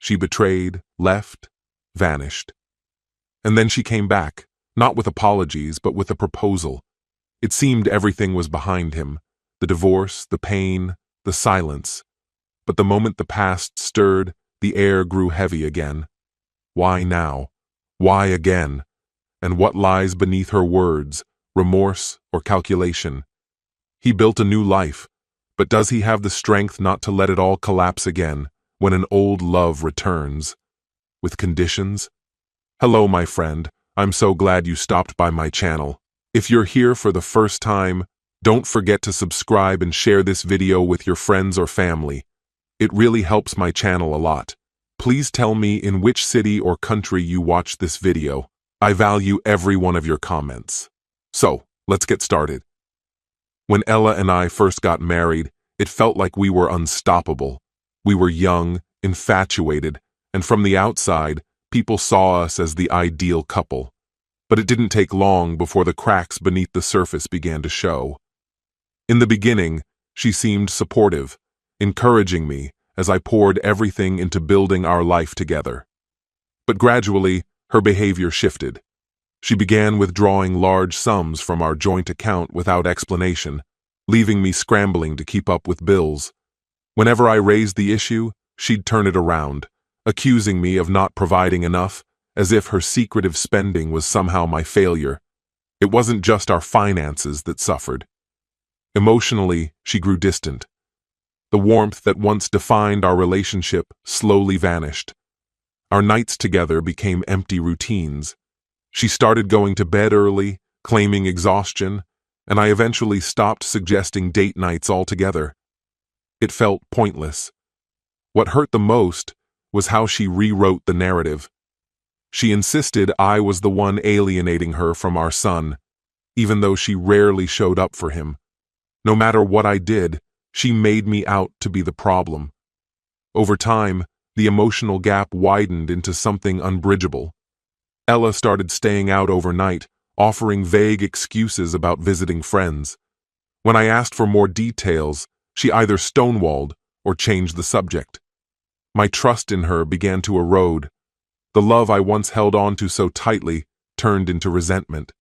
She betrayed, left, vanished. And then she came back, not with apologies, but with a proposal. It seemed everything was behind him, the divorce, the pain, the silence. But the moment the past stirred, the air grew heavy again. Why now? Why again? And what lies beneath her words, remorse or calculation? He built a new life, but does he have the strength not to let it all collapse again when an old love returns? With conditions? Hello, my friend. I'm so glad you stopped by my channel. If you're here for the first time, don't forget to subscribe and share this video with your friends or family. It really helps my channel a lot. Please tell me in which city or country you watched this video. I value every one of your comments. So, let's get started. When Ella and I first got married, it felt like we were unstoppable. We were young, infatuated, and from the outside, people saw us as the ideal couple. But it didn't take long before the cracks beneath the surface began to show. In the beginning, she seemed supportive, encouraging me as I poured everything into building our life together. But gradually, her behavior shifted. She began withdrawing large sums from our joint account without explanation, leaving me scrambling to keep up with bills. Whenever I raised the issue, she'd turn it around, accusing me of not providing enough, as if her secretive spending was somehow my failure. It wasn't just our finances that suffered. Emotionally, she grew distant. The warmth that once defined our relationship slowly vanished. Our nights together became empty routines. She started going to bed early, claiming exhaustion, and I eventually stopped suggesting date nights altogether. It felt pointless. What hurt the most was how she rewrote the narrative. She insisted I was the one alienating her from our son, even though she rarely showed up for him. No matter what I did, she made me out to be the problem. Over time, the emotional gap widened into something unbridgeable. Ella started staying out overnight, offering vague excuses about visiting friends. When I asked for more details, she either stonewalled or changed the subject. My trust in her began to erode. The love I once held on to so tightly turned into resentment.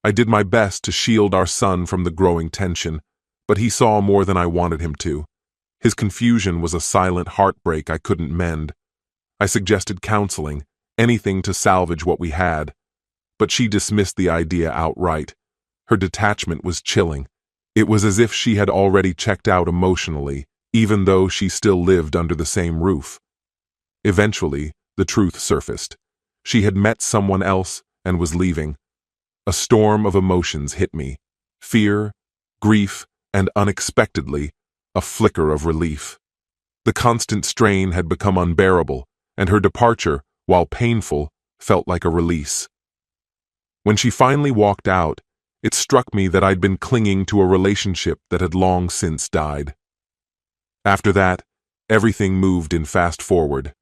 I did my best to shield our son from the growing tension, but he saw more than I wanted him to. His confusion was a silent heartbreak I couldn't mend. I suggested counseling, anything to salvage what we had, but she dismissed the idea outright. Her detachment was chilling. It was as if she had already checked out emotionally, even though she still lived under the same roof. Eventually, the truth surfaced. She had met someone else and was leaving. A storm of emotions hit me. Fear, grief, and unexpectedly, a flicker of relief. The constant strain had become unbearable, and her departure, while painful, felt like a release. When she finally walked out, it struck me that I'd been clinging to a relationship that had long since died. After that, everything moved in fast forward.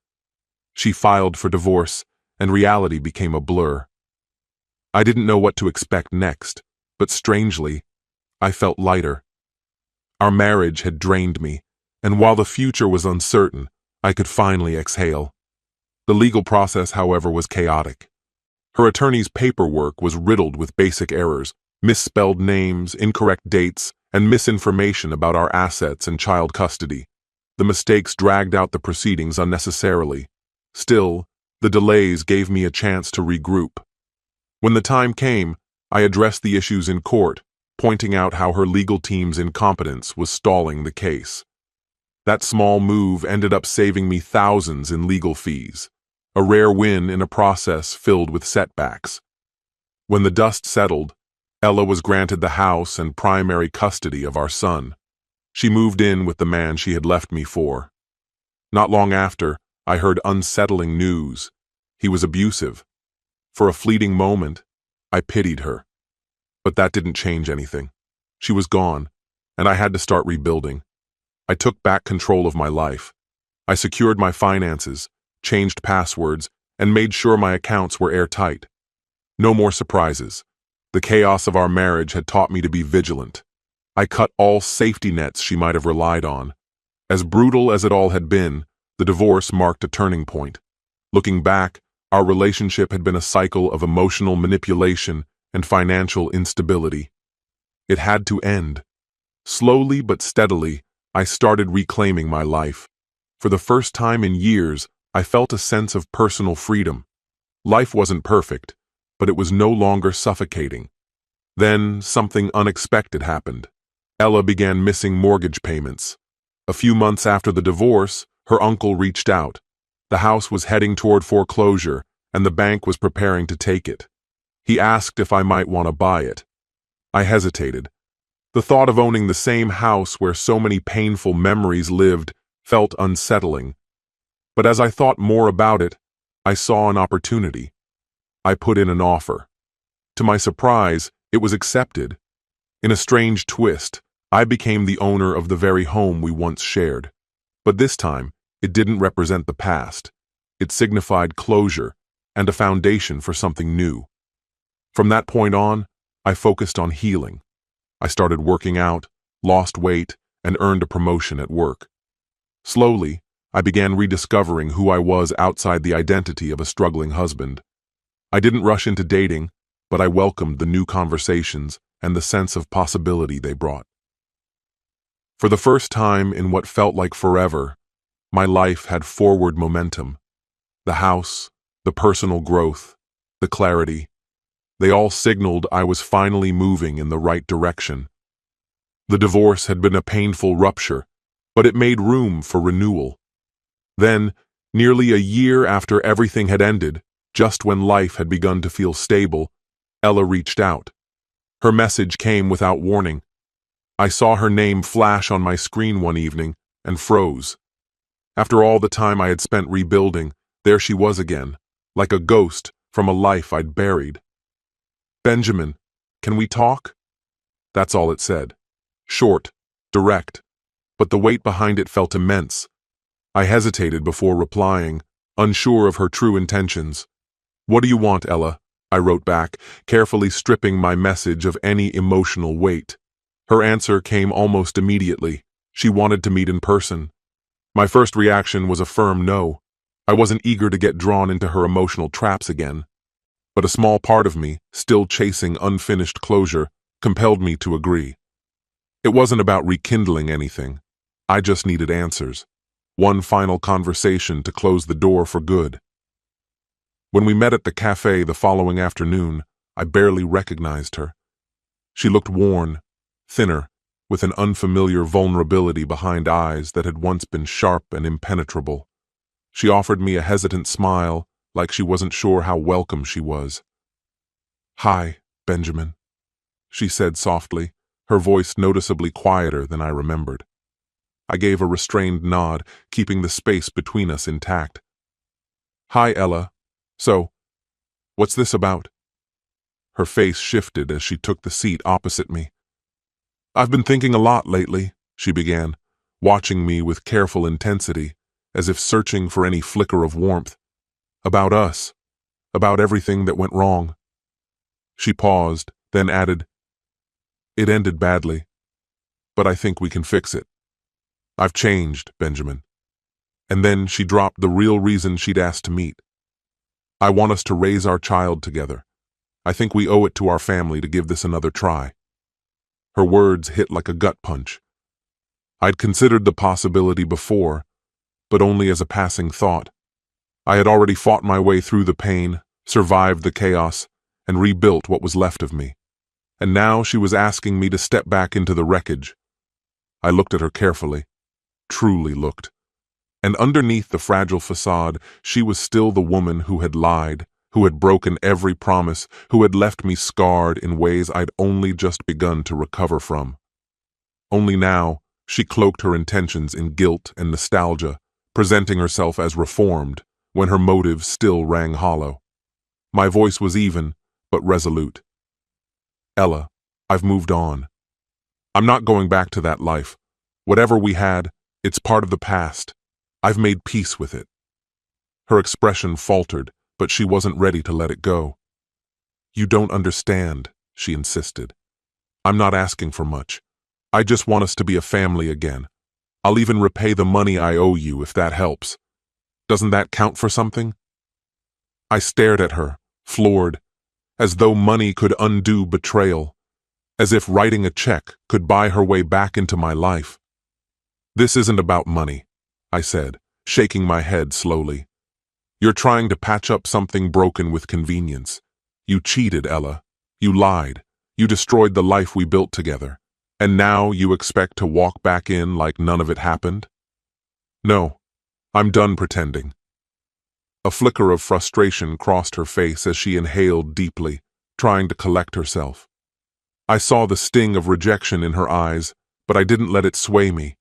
She filed for divorce, and reality became a blur. I didn't know what to expect next, but strangely, I felt lighter. Our marriage had drained me, and while the future was uncertain, I could finally exhale. The legal process, however, was chaotic. Her attorney's paperwork was riddled with basic errors, misspelled names, incorrect dates, and misinformation about our assets and child custody. The mistakes dragged out the proceedings unnecessarily. Still, the delays gave me a chance to regroup. When the time came, I addressed the issues in court, pointing out how her legal team's incompetence was stalling the case. That small move ended up saving me thousands in legal fees, a rare win in a process filled with setbacks. When the dust settled, Ella was granted the house and primary custody of our son. She moved in with the man she had left me for. Not long after, I heard unsettling news. He was abusive. For a fleeting moment, I pitied her. But that didn't change anything. She was gone, and I had to start rebuilding. I took back control of my life. I secured my finances, changed passwords, and made sure my accounts were airtight. No more surprises. The chaos of our marriage had taught me to be vigilant. I cut all safety nets she might have relied on. As brutal as it all had been, The divorce marked a turning point. Looking back, our relationship had been a cycle of emotional manipulation and financial instability. It had to end. Slowly but steadily, I started reclaiming my life. For the first time in years, I felt a sense of personal freedom. Life wasn't perfect, but it was no longer suffocating. Then, something unexpected happened. Ella began missing mortgage payments. A few months after the divorce, her uncle reached out. The house was heading toward foreclosure, and the bank was preparing to take it. He asked if I might want to buy it. I hesitated. The thought of owning the same house where so many painful memories lived felt unsettling. But as I thought more about it, I saw an opportunity. I put in an offer. To my surprise, it was accepted. In a strange twist, I became the owner of the very home we once shared. But this time, it didn't represent the past. It signified closure and a foundation for something new. From that point on, I focused on healing. I started working out, lost weight, and earned a promotion at work. Slowly, I began rediscovering who I was outside the identity of a struggling husband. I didn't rush into dating, but I welcomed the new conversations and the sense of possibility they brought. For the first time in what felt like forever, my life had forward momentum. The house, the personal growth, the clarity, they all signaled I was finally moving in the right direction. The divorce had been a painful rupture, but it made room for renewal. Then, nearly a year after everything had ended, just when life had begun to feel stable, Ella reached out. Her message came without warning. I saw her name flash on my screen one evening and froze. After all the time I had spent rebuilding, there she was again, like a ghost from a life I'd buried. "Benjamin, can we talk?" That's all it said. Short, direct, but the weight behind it felt immense. I hesitated before replying, unsure of her true intentions. "What do you want, Ella?" I wrote back, carefully stripping my message of any emotional weight. Her answer came almost immediately. She wanted to meet in person. My first reaction was a firm no. I wasn't eager to get drawn into her emotional traps again. But a small part of me, still chasing unfinished closure, compelled me to agree. It wasn't about rekindling anything. I just needed answers. One final conversation to close the door for good. When we met at the cafe the following afternoon, I barely recognized her. She looked worn, thinner, with an unfamiliar vulnerability behind eyes that had once been sharp and impenetrable. She offered me a hesitant smile, like she wasn't sure how welcome she was. "Hi, Benjamin," she said softly, her voice noticeably quieter than I remembered. I gave a restrained nod, keeping the space between us intact. "Hi, Ella. So, what's this about?" Her face shifted as she took the seat opposite me. "I've been thinking a lot lately," she began, watching me with careful intensity, as if searching for any flicker of warmth. "About us, about everything that went wrong." She paused, then added, "It ended badly, but I think we can fix it. I've changed, Benjamin." And then she dropped the real reason she'd asked to meet. "I want us to raise our child together. I think we owe it to our family to give this another try." Her words hit like a gut punch. I'd considered the possibility before, but only as a passing thought. I had already fought my way through the pain, survived the chaos, and rebuilt what was left of me. And now she was asking me to step back into the wreckage. I looked at her carefully, truly looked. And underneath the fragile facade, she was still the woman who had lied, who had broken every promise, who had left me scarred in ways I'd only just begun to recover from. Only now, she cloaked her intentions in guilt and nostalgia, presenting herself as reformed, when her motives still rang hollow. My voice was even, but resolute. "Ella, I've moved on. I'm not going back to that life. Whatever we had, it's part of the past. I've made peace with it." Her expression faltered, but she wasn't ready to let it go. "You don't understand," she insisted. "I'm not asking for much. I just want us to be a family again. I'll even repay the money I owe you if that helps. Doesn't that count for something? I stared at her, floored, as though money could undo betrayal, as if writing a check could buy her way back into my life. This isn't about money, I said, shaking my head slowly. You're trying to patch up something broken with convenience. You cheated, Ella. You lied. You destroyed the life we built together. And now you expect to walk back in like none of it happened? No, I'm done pretending. A flicker of frustration crossed her face as she inhaled deeply, trying to collect herself. I saw the sting of rejection in her eyes, but I didn't let it sway me.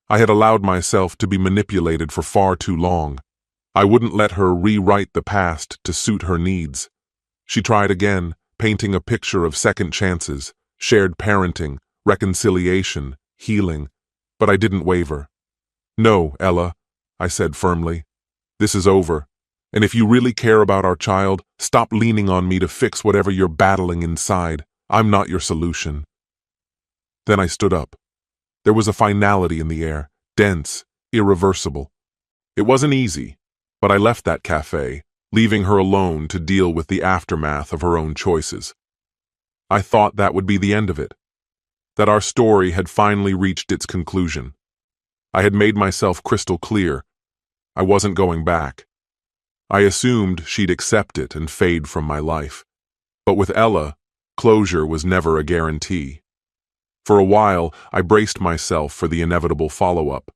I had allowed myself to be manipulated for far too long. I wouldn't let her rewrite the past to suit her needs. She tried again, painting a picture of second chances, shared parenting, reconciliation, healing, but I didn't waver. No, Ella, I said firmly. This is over. And if you really care about our child, stop leaning on me to fix whatever you're battling inside. I'm not your solution. Then I stood up. There was a finality in the air, dense, irreversible. It wasn't easy, but I left that cafe, leaving her alone to deal with the aftermath of her own choices. I thought that would be the end of it, that our story had finally reached its conclusion. I had made myself crystal clear. I wasn't going back. I assumed she'd accept it and fade from my life. But with Ella, closure was never a guarantee. For a while, I braced myself for the inevitable follow-up,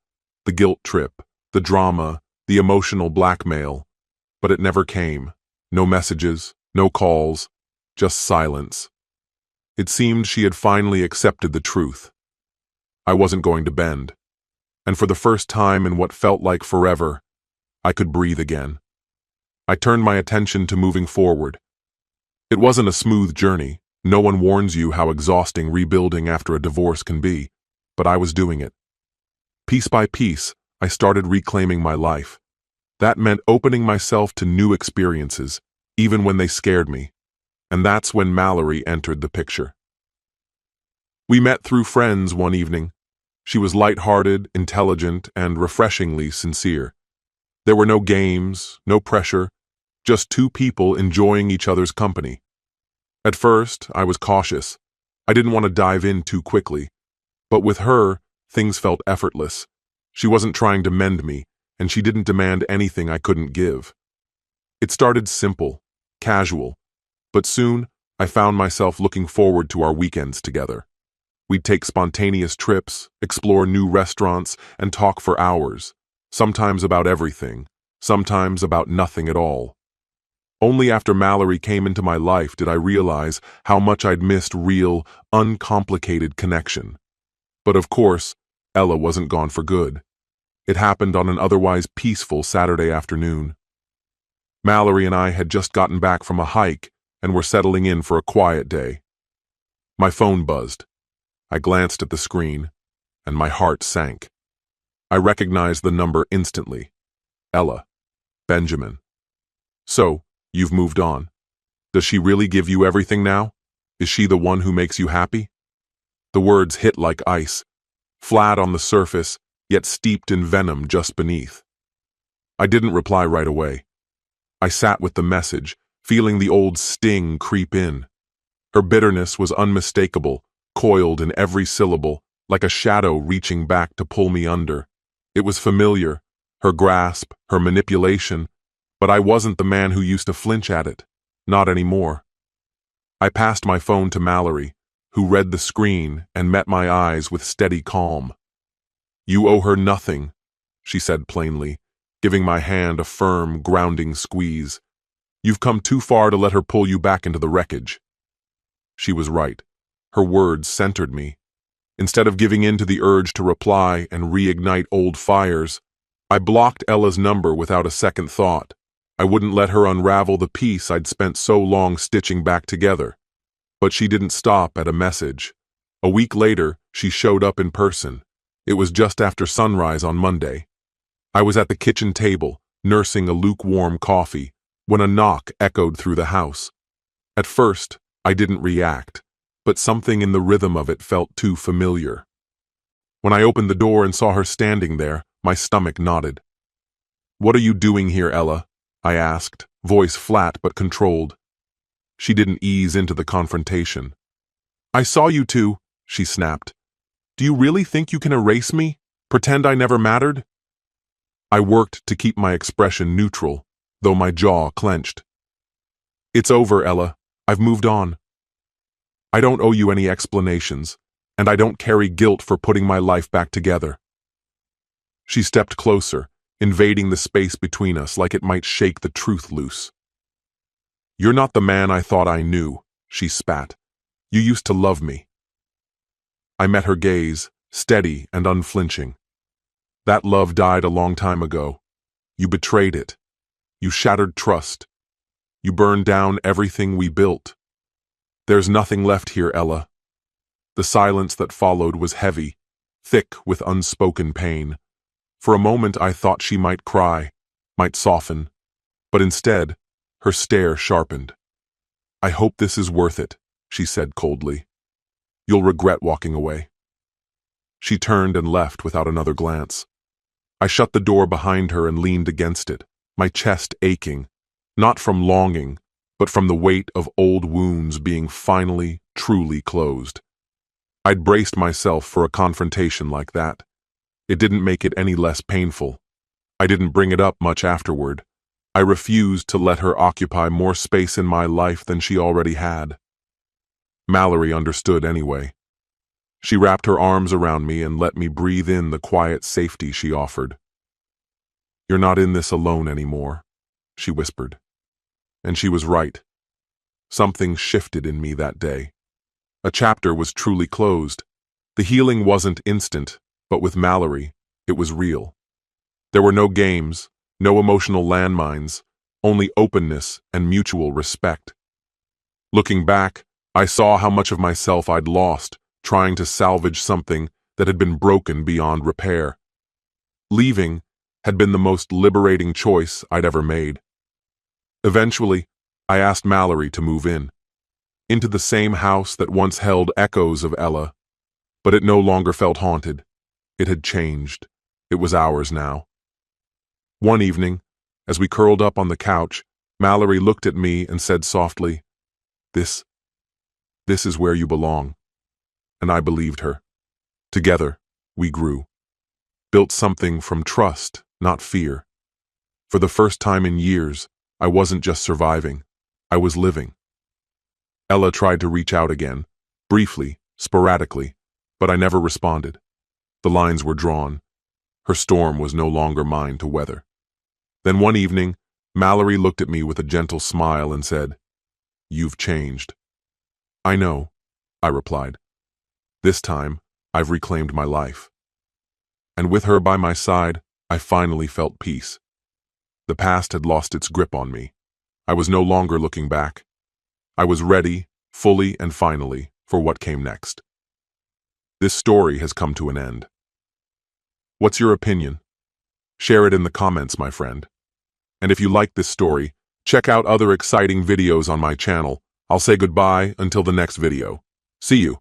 the guilt trip, the drama, the emotional blackmail. But it never came. No messages, no calls, just silence. It seemed she had finally accepted the truth. I wasn't going to bend. And for the first time in what felt like forever, I could breathe again. I turned my attention to moving forward. It wasn't a smooth journey. No one warns you how exhausting rebuilding after a divorce can be, but I was doing it. Piece by piece, I started reclaiming my life. That meant opening myself to new experiences, even when they scared me. And that's when Mallory entered the picture. We met through friends one evening. She was lighthearted, intelligent, and refreshingly sincere. There were no games, no pressure, just two people enjoying each other's company. At first, I was cautious. I didn't want to dive in too quickly. But with her, things felt effortless. She wasn't trying to mend me, and she didn't demand anything I couldn't give. It started simple, casual, but soon I found myself looking forward to our weekends together. We'd take spontaneous trips, explore new restaurants, and talk for hours, sometimes about everything, sometimes about nothing at all. Only after Mallory came into my life did I realize how much I'd missed real, uncomplicated connection. But of course, Ella wasn't gone for good. It happened on an otherwise peaceful Saturday afternoon. Mallory and I had just gotten back from a hike and were settling in for a quiet day. My phone buzzed. I glanced at the screen, and my heart sank. I recognized the number instantly. Ella. Benjamin. So, you've moved on. Does she really give you everything now? Is she the one who makes you happy? The words hit like ice, flat on the surface, yet steeped in venom just beneath. I didn't reply right away. I sat with the message, feeling the old sting creep in. Her bitterness was unmistakable, coiled in every syllable, like a shadow reaching back to pull me under. It was familiar, her grasp, her manipulation, but I wasn't the man who used to flinch at it. Not anymore. I passed my phone to Mallory, who read the screen and met my eyes with steady calm. You owe her nothing, she said plainly, giving my hand a firm, grounding squeeze. You've come too far to let her pull you back into the wreckage. She was right. Her words centered me. Instead of giving in to the urge to reply and reignite old fires, I blocked Ella's number without a second thought. I wouldn't let her unravel the piece I'd spent so long stitching back together. But she didn't stop at a message. A week later, she showed up in person. It was just after sunrise on Monday. I was at the kitchen table, nursing a lukewarm coffee, when a knock echoed through the house. At first, I didn't react, but something in the rhythm of it felt too familiar. When I opened the door and saw her standing there, my stomach knotted. "What are you doing here, Ella?" I asked, voice flat but controlled. She didn't ease into the confrontation. "I saw you two," she snapped. "Do you really think you can erase me? Pretend I never mattered?" I worked to keep my expression neutral, though my jaw clenched. "It's over, Ella. I've moved on. I don't owe you any explanations, and I don't carry guilt for putting my life back together." She stepped closer, invading the space between us like it might shake the truth loose. "You're not the man I thought I knew," she spat. "You used to love me." I met her gaze, steady and unflinching. "That love died a long time ago. You betrayed it. You shattered trust. You burned down everything we built. There's nothing left here, Ella." The silence that followed was heavy, thick with unspoken pain. For a moment I thought she might cry, might soften, but instead, her stare sharpened. "I hope this is worth it," she said coldly. "You'll regret walking away." She turned and left without another glance. I shut the door behind her and leaned against it, my chest aching, not from longing, but from the weight of old wounds being finally, truly closed. I'd braced myself for a confrontation like that. It didn't make it any less painful. I didn't bring it up much afterward. I refused to let her occupy more space in my life than she already had. Mallory understood anyway. She wrapped her arms around me and let me breathe in the quiet safety she offered. "You're not in this alone anymore," she whispered. And she was right. Something shifted in me that day. A chapter was truly closed. The healing wasn't instant, but with Mallory, it was real. There were no games, no emotional landmines, only openness and mutual respect. Looking back, I saw how much of myself I'd lost, trying to salvage something that had been broken beyond repair. Leaving had been the most liberating choice I'd ever made. Eventually, I asked Mallory to move in, into the same house that once held echoes of Ella, but it no longer felt haunted. It had changed. It was ours now. One evening, as we curled up on the couch, Mallory looked at me and said softly, This is where you belong." And I believed her. Together, we grew. Built something from trust, not fear. For the first time in years, I wasn't just surviving, I was living. Ella tried to reach out again, briefly, sporadically, but I never responded. The lines were drawn. Her storm was no longer mine to weather. Then one evening, Mallory looked at me with a gentle smile and said, "You've changed." "I know," I replied. "This time, I've reclaimed my life." And with her by my side, I finally felt peace. The past had lost its grip on me. I was no longer looking back. I was ready, fully and finally, for what came next. This story has come to an end. What's your opinion? Share it in the comments, my friend. And if you like this story, check out other exciting videos on my channel. I'll say goodbye until the next video. See you.